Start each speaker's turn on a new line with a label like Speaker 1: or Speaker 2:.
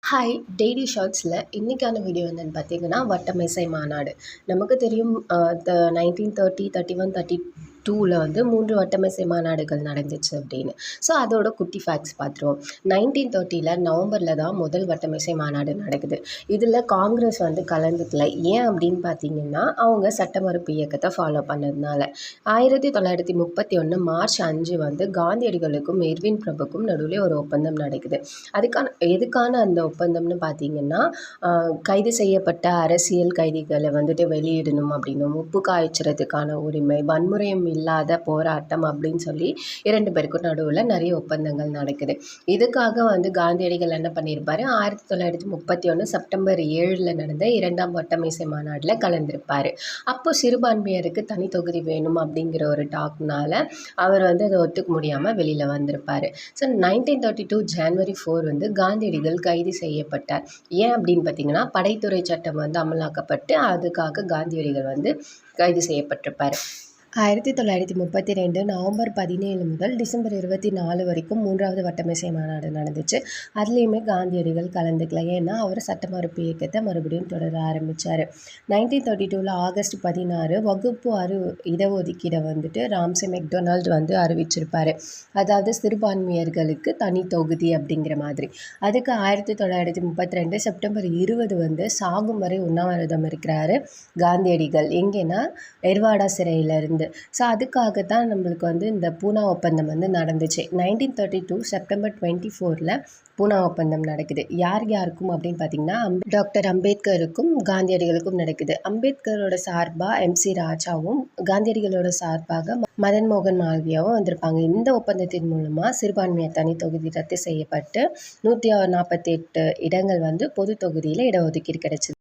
Speaker 1: Hi daily ஷார்ட்ஸில் இன்றைக்கான video என்னென்னு பார்த்தீங்கன்னா வட்டமேசை மாநாடு. நமக்கு தெரியும் 1930, 31, 32ல் வந்து 3 வட்டமேசை மாநாடுகள் நடந்துச்சு அப்படின்னு. ஸோ அதோட குட்டி ஃபேக்ட்ஸ் பார்த்துருவோம். 1930ல் நவம்பரில் தான் முதல் வட்டமேசை மாநாடு நடக்குது. இதில் காங்கிரஸ் வந்து கலந்துக்கல. ஏன் அப்படின்னு பார்த்தீங்கன்னா அவங்க சட்ட மறுப்பு இயக்கத்தை ஃபாலோ பண்ணதுனால. 1931 மார்ச் 5 வந்து காந்தியடிகளுக்கும் எர்வின் பிரபுக்கும் நடுவில் ஒரு ஒப்பந்தம் நடக்குது. எதுக்கான அந்த ஒப்பந்தம்னு பார்த்தீங்கன்னா கைது செய்யப்பட்ட அரசியல் கைதிகளை வந்துட்டு வெளியிடணும் அப்படின்னும், உப்பு காய்ச்சறதுக்கான உரிமை, வன்முறையும் இல்லாத போராட்டம் அப்படின்னு சொல்லி 2 பேருக்கும் நடுவில் நிறைய ஒப்பந்தங்கள் நடக்குது. இதுக்காக வந்து காந்தியடிகள் என்ன பண்ணியிருப்பாரு, 1931 செப்டம்பர் 7 நடந்த 2ஆம் வட்டமேசை மாநாட்டில் கலந்திருப்பார். அப்போ சிறுபான்மையருக்கு தனி தொகுதி வேணும் அப்படிங்கிற ஒரு டாக்னால அவர் வந்து அதை ஒத்துக்க முடியாமல் வெளியில் வந்திருப்பார். ஸோ 1932 ஜனவரி 4 வந்து காந்தியடிகள் கைது செய்யப்பட்டார். ஏன் அப்படின்னு பார்த்தீங்கன்னா படைத்துறை சட்டம் வந்து அமலாக்கப்பட்டு அதுக்காக காந்தியடிகள் வந்து கைது செய்யப்பட்டிருப்பார். 1932 நவம்பர் 17 முதல் டிசம்பர் 24 வரைக்கும் 3வது வட்டமேசை மாநாடு நடந்துச்சு. அதுலேயுமே காந்தியடிகள் கலந்துக்கல. ஏன்னா அவர் சட்ட மறுப்பு இயக்கத்தை மறுபடியும் தொடர ஆரம்பித்தார். 1932 ஆகஸ்ட் 16 வகுப்பு இடஒதுக்கீடை வந்துட்டு ராம்சே மெக்டொனால்டு வந்து அறிவிச்சிருப்பார். அதாவது சிறுபான்மையர்களுக்கு தனி தொகுதி அப்படிங்கிற மாதிரி. அதுக்கு 1932 செப்டம்பர் 20 வந்து சாகும் வரை உண்ணாவிரதம் இருக்கிறாரு காந்தியடிகள். எங்கேன்னா எர்வாடா சிறையிலிருந்து. ஸோ அதுக்காக தான் நம்மளுக்கு வந்து இந்த பூனா ஒப்பந்தம் வந்து நடந்துச்சு. 1932 செப்டம்பர் 24ல் பூனா ஒப்பந்தம் நடக்குது. யாருக்கும் அப்படின்னு பார்த்தீங்கன்னா டாக்டர் அம்பேத்கருக்கும் காந்தியடிகளுக்கும் நடக்குது. அம்பேத்கரோட சார்பாக MC ராஜாவும் காந்தியடிகளோட சார்பாக மதன் மோகன் மால்வியாவும் வந்திருப்பாங்க. இந்த ஒப்பந்தத்தின் மூலமாக சிறுபான்மையர் தனி தொகுதி ரத்து செய்யப்பட்டு 148 இடங்கள் வந்து பொது தொகுதியில் இடஒதுக்கீடு கிடைச்சிது.